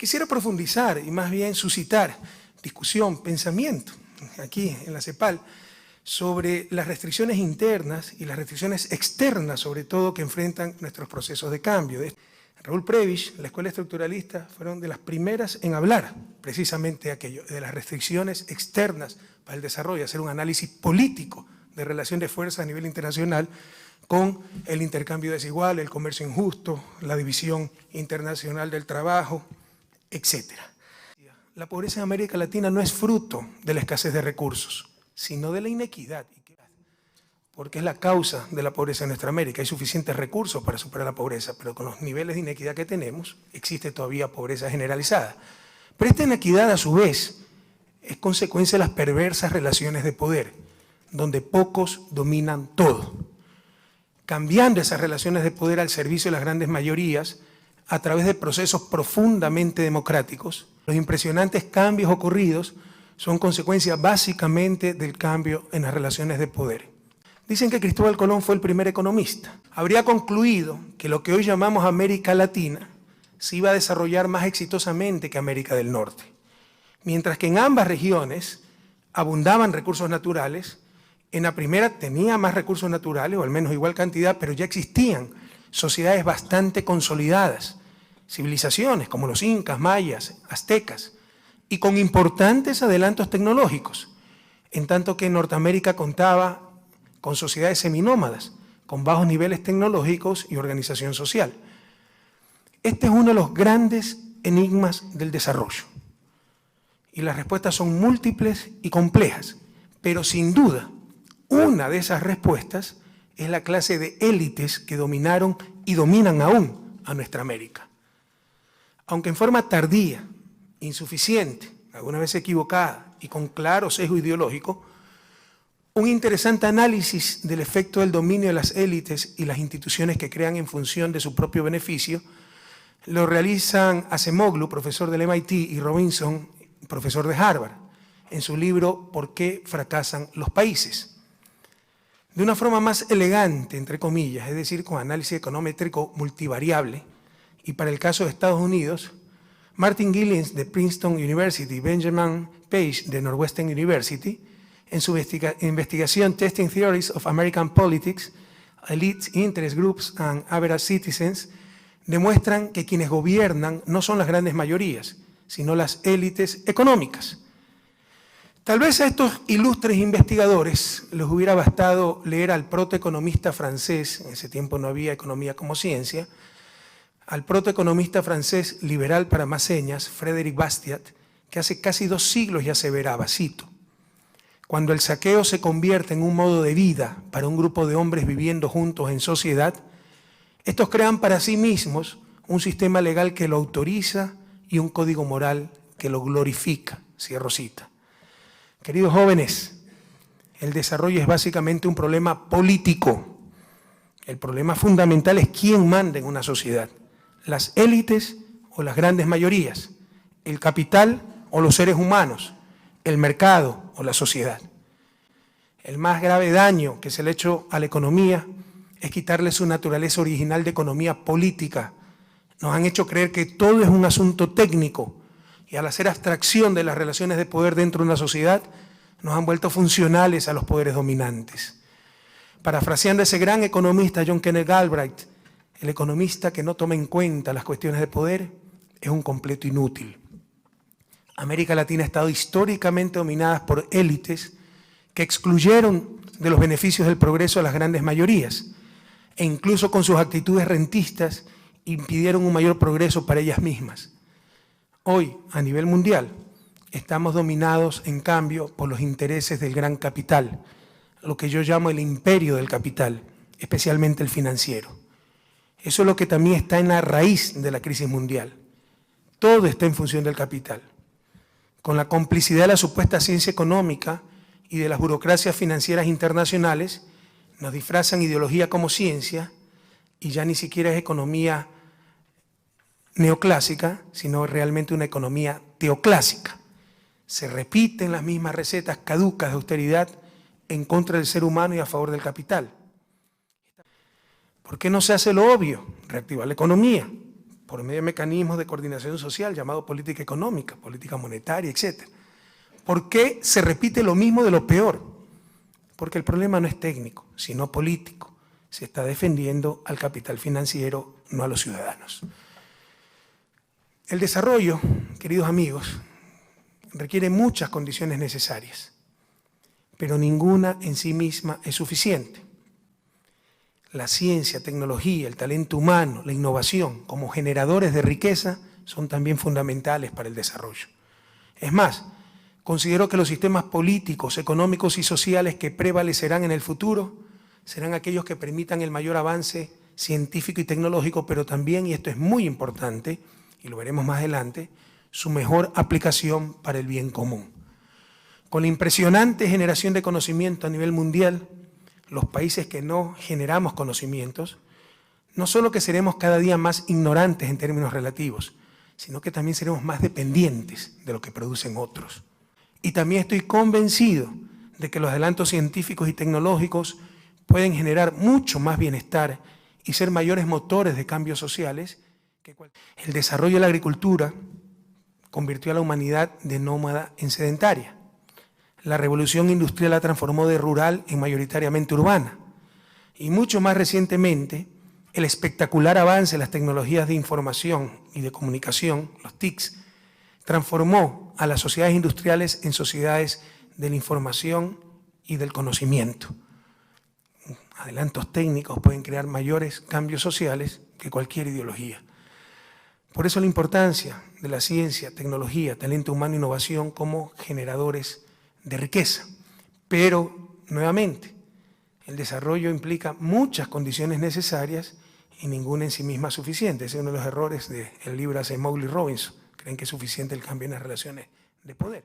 Quisiera profundizar y más bien suscitar discusión, pensamiento, aquí en la CEPAL, sobre las restricciones internas y las restricciones externas, sobre todo, que enfrentan nuestros procesos de cambio. Raúl Prebisch, la Escuela Estructuralista, fueron de las primeras en hablar precisamente de aquello, de las restricciones externas para el desarrollo, hacer un análisis político de relación de fuerzas a nivel internacional con el intercambio desigual, el comercio injusto, la división internacional del trabajo, etc. La pobreza en América Latina no es fruto de la escasez de recursos, sino de la inequidad, porque es la causa de la pobreza en nuestra América. Hay suficientes recursos para superar la pobreza, pero con los niveles de inequidad que tenemos, existe todavía pobreza generalizada. Pero esta inequidad, a su vez, es consecuencia de las perversas relaciones de poder, donde pocos dominan todo. Cambiando esas relaciones de poder al servicio de las grandes mayorías, a través de procesos profundamente democráticos, los impresionantes cambios ocurridos son consecuencia básicamente del cambio en las relaciones de poder. Dicen que Cristóbal Colón fue el primer economista. Habría concluido que lo que hoy llamamos América Latina se iba a desarrollar más exitosamente que América del Norte. Mientras que en ambas regiones abundaban recursos naturales, en la primera tenía más recursos naturales, o al menos igual cantidad, pero ya existían sociedades bastante consolidadas, civilizaciones como los incas, mayas, aztecas, y con importantes adelantos tecnológicos, en tanto que en Norteamérica contaba con sociedades seminómadas, con bajos niveles tecnológicos y organización social. Este es uno de los grandes enigmas del desarrollo. Y las respuestas son múltiples y complejas, pero sin duda, una de esas respuestas es la clase de élites que dominaron y dominan aún a nuestra América. Aunque en forma tardía, insuficiente, alguna vez equivocada y con claro sesgo ideológico, un interesante análisis del efecto del dominio de las élites y las instituciones que crean en función de su propio beneficio lo realizan Acemoglu, profesor del MIT, y Robinson, profesor de Harvard, en su libro ¿Por qué fracasan los países? De una forma más elegante, entre comillas, es decir, con análisis econométrico multivariable, y para el caso de Estados Unidos, Martin Gillies de Princeton University y Benjamin Page de Northwestern University, en su investigación Testing Theories of American Politics, Elite Interest Groups and Average Citizens, demuestran que quienes gobiernan no son las grandes mayorías, sino las élites económicas. Tal vez a estos ilustres investigadores les hubiera bastado leer al protoeconomista francés, en ese tiempo no había economía como ciencia, al protoeconomista francés liberal para más señas, Frédéric Bastiat, que hace casi 2 siglos ya aseveraba, cito: cuando el saqueo se convierte en un modo de vida para un grupo de hombres viviendo juntos en sociedad, estos crean para sí mismos un sistema legal que lo autoriza y un código moral que lo glorifica, cierro cita. Queridos jóvenes, el desarrollo es básicamente un problema político. El problema fundamental es quién manda en una sociedad, las élites o las grandes mayorías, el capital o los seres humanos, el mercado o la sociedad. El más grave daño que se le ha hecho a la economía es quitarle su naturaleza original de economía política. Nos han hecho creer que todo es un asunto técnico y al hacer abstracción de las relaciones de poder dentro de una sociedad, nos han vuelto funcionales a los poderes dominantes. Parafraseando a ese gran economista John Kenneth Galbraith, el economista que no toma en cuenta las cuestiones de poder es un completo inútil. América Latina ha estado históricamente dominada por élites que excluyeron de los beneficios del progreso a las grandes mayorías e incluso con sus actitudes rentistas impidieron un mayor progreso para ellas mismas. Hoy, a nivel mundial, estamos dominados, en cambio, por los intereses del gran capital, lo que yo llamo el imperio del capital, especialmente el financiero. Eso es lo que también está en la raíz de la crisis mundial. Todo está en función del capital. Con la complicidad de la supuesta ciencia económica y de las burocracias financieras internacionales, nos disfrazan ideología como ciencia y ya ni siquiera es economía neoclásica, sino realmente una economía teoclásica. Se repiten las mismas recetas caducas de austeridad en contra del ser humano y a favor del capital. ¿Por qué no se hace lo obvio? Reactivar la economía. por medio de mecanismos de coordinación social llamado política económica, política monetaria, etc. ¿Por qué se repite lo mismo de lo peor? Porque el problema no es técnico, sino político. Se está defendiendo al capital financiero, no a los ciudadanos. El desarrollo, queridos amigos, requiere muchas condiciones necesarias, pero ninguna en sí misma es suficiente. La ciencia, tecnología, el talento humano, la innovación como generadores de riqueza son también fundamentales para el desarrollo. Es más, considero que los sistemas políticos, económicos y sociales que prevalecerán en el futuro serán aquellos que permitan el mayor avance científico y tecnológico, pero también, y esto es muy importante, y lo veremos más adelante, su mejor aplicación para el bien común. Con la impresionante generación de conocimiento a nivel mundial, los países que no generamos conocimientos, no solo que seremos cada día más ignorantes en términos relativos, sino que también seremos más dependientes de lo que producen otros. Y también estoy convencido de que los adelantos científicos y tecnológicos pueden generar mucho más bienestar y ser mayores motores de cambios sociales que el desarrollo de la agricultura convirtió a la humanidad de nómada en sedentaria. La revolución industrial la transformó de rural en mayoritariamente urbana. Y mucho más recientemente, el espectacular avance de las tecnologías de información y de comunicación, los TICs, transformó a las sociedades industriales en sociedades de la información y del conocimiento. Adelantos técnicos pueden crear mayores cambios sociales que cualquier ideología. Por eso la importancia de la ciencia, tecnología, talento humano e innovación como generadores de riqueza. Pero, nuevamente, el desarrollo implica muchas condiciones necesarias y ninguna en sí misma suficiente. Ese es uno de los errores del libro de Asimov y Robinson. Creen que es suficiente el cambio en las relaciones de poder.